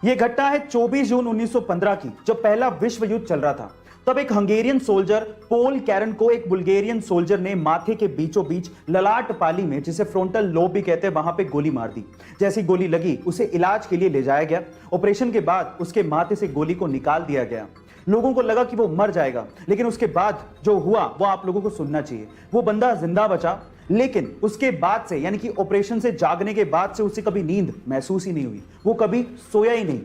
यह घटना है 24 जून 1915 की, जब पहला विश्व युद्ध चल रहा था। तब एक हंगेरियन सोल्जर पोल कैरन को एक बुल्गेरियन सोल्जर ने माथे के बीचों बीच ललाट पाली में, जिसे फ्रंटल लोब भी कहते हैं, वहां पे गोली मार दी। जैसी गोली लगी उसे इलाज के लिए ले जाया गया। ऑपरेशन के बाद उसके माथे से गोली को निकाल दिया गया। लोगों को लगा कि वो मर जाएगा, लेकिन उसके बाद जो हुआ वो आप लोगों को सुनना चाहिए। वो बंदा जिंदा बचा, लेकिन उसके बाद से, यानी कि ऑपरेशन से जागने के बाद से उसे कभी नींद महसूस ही नहीं हुई। वो कभी सोया ही नहीं।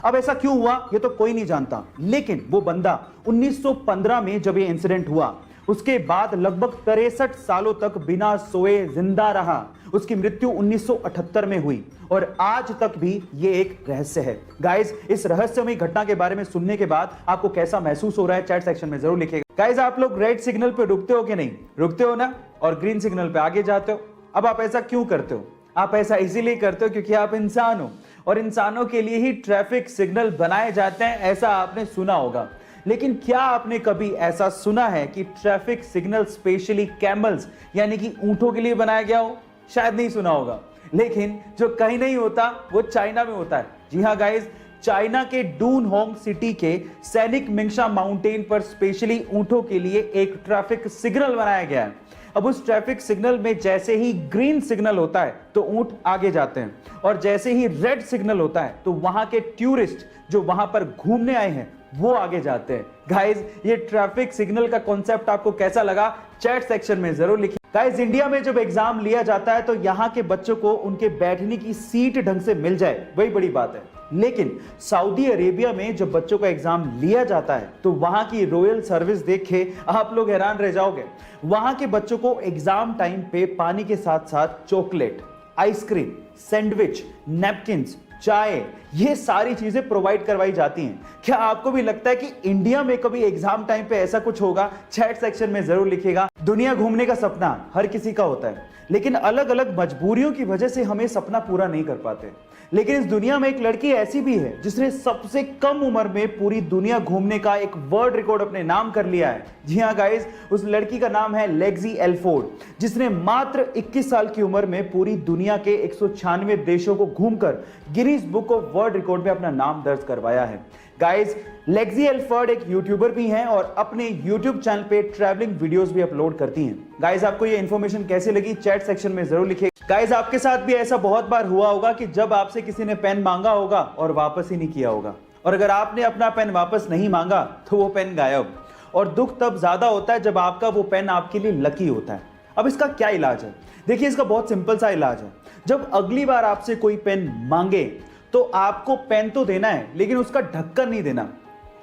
अब ऐसा क्यों हुआ ये तो कोई नहीं जानता, लेकिन वो बंदा 1915 में जब ये इंसिडेंट हुआ उसके बाद लगभग 63 सालों तक बिना सोए जिंदा रहा। उसकी मृत्यु 1978 में हुई और आज तक भी ये एक रहस्य है। गाइस, इस रहस्यमयी घटना के बारे में सुनने के बाद आपको कैसा महसूस हो रहा है चैट सेक्शन में जरूर लिखिएगा। गाइस, आप लोग रेड सिग्नल पे रुकते हो कि नहीं? रुकते हो ना? और ग्रीन सिग्नल पे आगे जाते हो। अब आप ऐसा क्यों करते हो? आप ऐसा इसीलिए करते हो क्योंकि आप इंसान हो और इंसानों के लिए ही ट्रैफिक सिग्नल बनाए जाते हैं, ऐसा आपने सुना होगा। लेकिन क्या आपने कभी ऐसा सुना है कि ट्रैफिक सिग्नल स्पेशली कैमल्स यानी कि ऊंटों के लिए बनाया गया हो? शायद नहीं सुना होगा। लेकिन जो कहीं नहीं होता वो चाइना में होता है। जी हाँ गाइस, चाइना के डूनहोंग सिटी के सैनिक मिंगशा माउंटेन पर स्पेशली ऊंटों के लिए एक ट्रैफिक सिग्नल बनाया गया है। अब उस ट्रैफिक सिग्नल में जैसे ही ग्रीन सिग्नल होता है तो ऊंट आगे जाते हैं, और जैसे ही रेड सिग्नल होता है तो वहां के टूरिस्ट जो वहां पर घूमने आए हैं वो आगे जाते हैं। गाइस, ये ट्रैफिक सिग्नल का कॉन्सेप्ट आपको कैसा लगा चैट सेक्शन में जरूर लिखिए। गाइस, इंडिया में जब एग्जाम लिया जाता है तो यहाँ के बच्चों को उनके बैठने की सीट ढंग से मिल जाए, वही बड़ी बात है। लेकिन सऊदी अरेबिया में जब बच्चों का एग्जाम लिया जाता है तो वहां की रॉयल सर्विस देख के आप लोग हैरान रह जाओगे। वहां के बच्चों को एग्जाम टाइम पे पानी के साथ साथ चॉकलेट, आइसक्रीम, सैंडविच, नैपकिन्स, चाय, ये सारी चीजें प्रोवाइड करवाई जाती हैं। क्या आपको भी लगता है कि इंडिया में कभी एग्जाम टाइम पे ऐसा कुछ होगा? चैट सेक्शन में जरूर लिखिएगा। दुनिया घूमने का सपना हर किसी का होता है, लेकिन अलग अलग मजबूरियों की वजह से हमें सपना पूरा नहीं कर पाते। लेकिन इस दुनिया में एक लड़की ऐसी भी है जिसने सबसे कम उम्र में पूरी दुनिया घूमने का एक वर्ल्ड रिकॉर्ड अपने नाम कर लिया है। जी हाँ गाइस, उस लड़की का नाम है लेक्सी एल्फोर्ड, जिसने मात्र 21 साल की उम्र में पूरी दुनिया के 196 देशों को घूमकर Guinness book of world record में अपना नाम दर्ज करवाया है। गाइस, लेक्सी एल्फोर्ड एक यूट्यूबर भी हैं और अपने यूट्यूब चैनल पे ट्रैवलिंग वीडियोस भी अपलोड करती हैं। गाइस, आपको ये इन्फॉर्मेशन कैसी लगी चैट सेक्शन में जरूर लिखिए। गाइस, आपके साथ भी ऐसा बहुत बार हुआ होगा कि जब आपसे किसी ने पेन मांगा होगा और वापस ही नहीं किया होगा, और अगर आपने अपना पेन वापस नहीं मांगा तो वो पेन गायब। और दुख तब ज्यादा होता है जब आपका वो पेन आपके लिए लकी होता है। अब इसका क्या इलाज है? देखिए, इसका बहुत सिंपल सा इलाज है। जब अगली बार आपसे कोई पेन मांगे तो आपको पेन तो देना है, लेकिन उसका ढक्कन नहीं देना।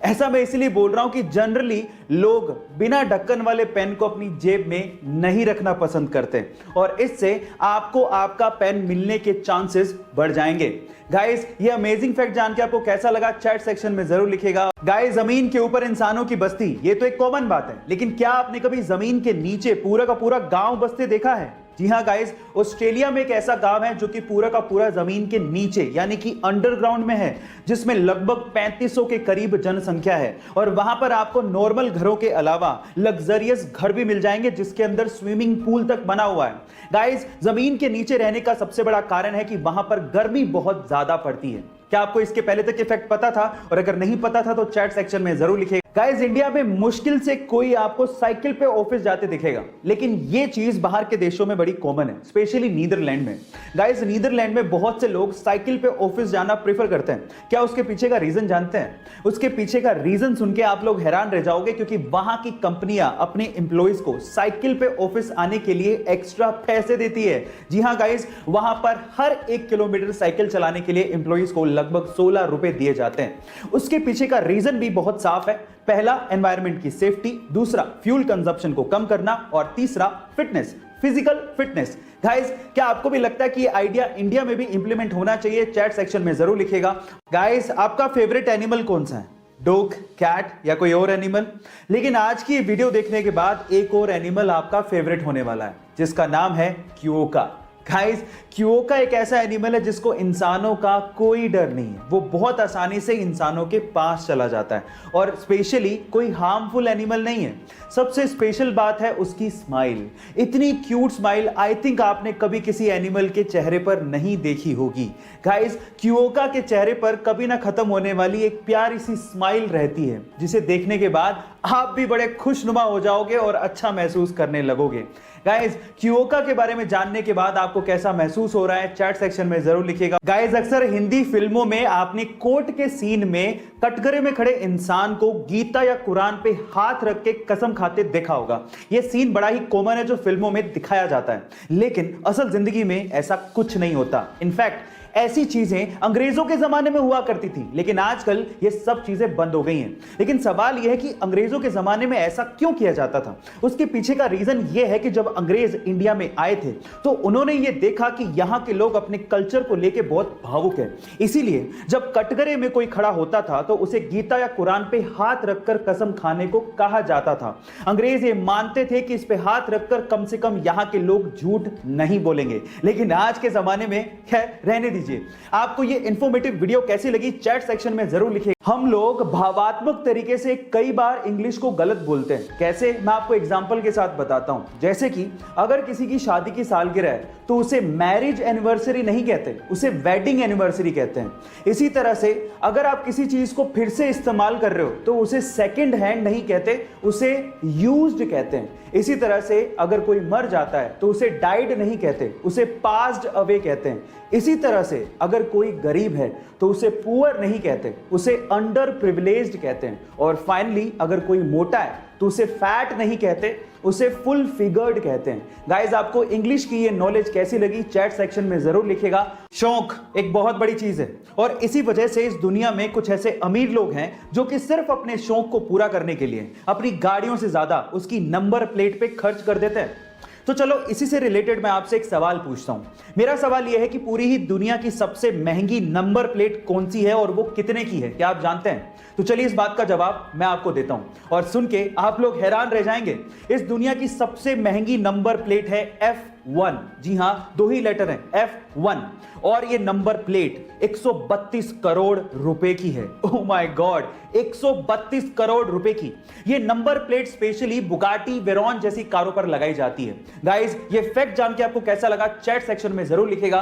ऐसा मैं इसलिए बोल रहा हूं कि जनरली लोग बिना ढक्कन वाले पेन को अपनी जेब में नहीं रखना पसंद करते, और इससे आपको आपका पेन मिलने के चांसेस बढ़ जाएंगे। गाइस, ये अमेजिंग फैक्ट जान के आपको कैसा लगा चैट सेक्शन में जरूर लिखिएगा। गाइस, जमीन के ऊपर इंसानों की बस्ती, ये तो एक कॉमन बात है, लेकिन क्या आपने कभी जमीन के नीचे पूरा का पूरा गांव बसते देखा है? जी हाँ गाइस, ऑस्ट्रेलिया में एक ऐसा गांव है जो कि पूरा का पूरा जमीन के नीचे यानी कि अंडरग्राउंड में है, जिसमें लगभग 3500 के करीब जनसंख्या है। और वहां पर आपको नॉर्मल घरों के अलावा लग्जरियस घर भी मिल जाएंगे जिसके अंदर स्विमिंग पूल तक बना हुआ है। गाइस, जमीन के नीचे रहने का सबसे बड़ा कारण है कि वहां पर गर्मी बहुत ज्यादा पड़ती है। क्या आपको इसके पहले तक इफेक्ट पता था? और अगर नहीं पता था तो चैट सेक्शन में जरूर लिखिएगा। गाइस, इंडिया में मुश्किल से कोई आपको साइकिल पे ऑफिस जाते दिखेगा, लेकिन ये चीज बाहर के देशों में बड़ी कॉमन है, स्पेशली नीदरलैंड में। गाइस, नीदरलैंड में बहुत से लोग साइकिल पे ऑफिस जाना प्रेफर करते हैं। क्या उसके पीछे का रीजन जानते हैं? उसके पीछे का रीजन सुन के आप लोग हैरान रह जाओगे, क्योंकि वहां की कंपनियां अपने एम्प्लॉइज को साइकिल पे ऑफिस आने के लिए एक्स्ट्रा पैसे देती है। जी हाँ गाइस, वहां पर हर 1 किलोमीटर साइकिल चलाने के लिए एम्प्लॉइज को लगभग 16 रुपए दिए जाते हैं। उसके पीछे का रीजन भी बहुत साफ है। पहला, एनवायरनमेंट की सेफ्टी, दूसरा, फ्यूल कंजप्शन को कम करना, और तीसरा, फिटनेस, फिजिकल फिटनेस। गाइस, क्या आपको भी लगता है कि ये आइडिया इंडिया में भी इंप्लीमेंट होना चाहिए? चैट सेक्शन में जरूर लिखिएगा। गाइस, आपका फेवरेट एनिमल कौन सा है? डॉग, कैट या कोई और एनिमल? लेकिन आज की वीडियो देखने के बाद एक और एनिमल आपका फेवरेट होने वाला है, जिसका नाम है क्योका। गाइस, क्यूओका एक ऐसा एनिमल है जिसको इंसानों का कोई डर नहीं है। वो बहुत आसानी से इंसानों के पास चला जाता है और स्पेशली कोई हार्मफुल एनिमल नहीं है। सबसे स्पेशल बात है उसकी स्माइल। इतनी क्यूट स्माइल आई थिंक आपने कभी किसी एनिमल के चेहरे पर नहीं देखी होगी। गाइस, क्यूओका के चेहरे पर कभी ना खत्म होने वाली एक प्यारी सी स्माइल रहती है, जिसे देखने के बाद आप भी बड़े खुशनुमा हो जाओगे और अच्छा महसूस करने लगोगे। गाइस, क्यूओका के बारे में जानने के बाद आपको कैसा महसूस हो रहा है चैट सेक्शन में जरूर लिखिएगा। गाइस, अक्सर हिंदी फिल्मों में आपने कोर्ट के सीन में कटघरे में खड़े इंसान को गीता या कुरान पे हाथ रख के कसम खाते देखा होगा। यह सीन बड़ा ही कॉमन है जो फिल्मों में दिखाया जाता है, लेकिन असल जिंदगी में ऐसा कुछ नहीं होता। इनफैक्ट ऐसी चीजें अंग्रेजों के जमाने में हुआ करती थी, लेकिन आजकल ये सब चीजें बंद हो गई हैं। लेकिन सवाल यह है कि अंग्रेजों के जमाने में ऐसा क्यों किया जाता था? उसके पीछे का रीजन यह है कि जब अंग्रेज इंडिया में आए थे तो उन्होंने ये देखा कि यहां के लोग अपने कल्चर को लेकर बहुत भावुक है। इसीलिए जब कटघरे में कोई खड़ा होता था तो उसे गीता या कुरान पे हाथ रखकर कसम खाने को कहा जाता था। अंग्रेज ये मानते थे कि इस पे हाथ रखकर कम से कम यहां के लोग झूठ नहीं बोलेंगे। लेकिन आज के जमाने में खैर रहने दीजिए। आपको ये इंफॉर्मेटिव वीडियो कैसी लगी चैट सेक्शन में जरूर लिखिए। हम लोग भावात्मक तरीके से कई बार इंग्लिश को गलत बोलते हैं। कैसे? मैं आपको एग्जांपल के साथ बताता हूं। जैसे कि अगर किसी की शादी की सालगिरह है तो उसे मैरिज एनिवर्सरी नहीं कहते, उसे वेडिंग एनिवर्सरी कहते हैं। इसी तरह से अगर आप किसी चीज को फिर से इस्तेमाल कर रहे हो तो उसे सेकंड हैंड नहीं कहते, उसे यूज्ड कहते हैं। इसी तरह से अगर कोई मर जाता है तो उसे डाइड नहीं कहते, उसे पास्ड अवे कहते हैं। इसी तरह से अगर कोई गरीब है तो उसे पुअर नहीं कहते, उसे अंडर प्रिविलेज्ड कहते हैं। और फाइनली अगर कोई मोटा है तो उसे फैट नहीं कहते, उसे फुल फिगर्ड कहते हैं। गाइस, आपको इंग्लिश की ये नॉलेज कैसी लगी चैट सेक्शन में जरूर लिखिएगा। शौक एक बहुत बड़ी चीज है और इसी वजह से इस दुनिया में कुछ ऐसे अमीर लोग हैं जो कि सिर्फ अपने शौक को पूरा करने के लिए अपनी गाड़ियों से ज्यादा उसकी नंबर प्लेट पे खर्च कर देते हैं। तो चलो इसी से रिलेटेड मैं आपसे एक सवाल पूछता हूं। मेरा सवाल यह है कि पूरी ही दुनिया की सबसे महंगी नंबर प्लेट कौन सी है और वो कितने की है? क्या आप जानते हैं? तो चलिए इस बात का जवाब मैं आपको देता हूं और सुन के आप लोग हैरान रह जाएंगे। इस दुनिया की सबसे महंगी नंबर प्लेट है F1। जी हां, 2 ही लेटर हैं, F1। और ये नंबर प्लेट 132 करोड़ रुपए की है। ओह माय गॉड, 132 करोड़ रुपए की ये number plate specially Bugatti Veyron जैसी कारों पर लगाई जाती है। गाइस, ये फैक्ट जान के आपको कैसा लगा चैट सेक्शन में जरूर लिखिएगा।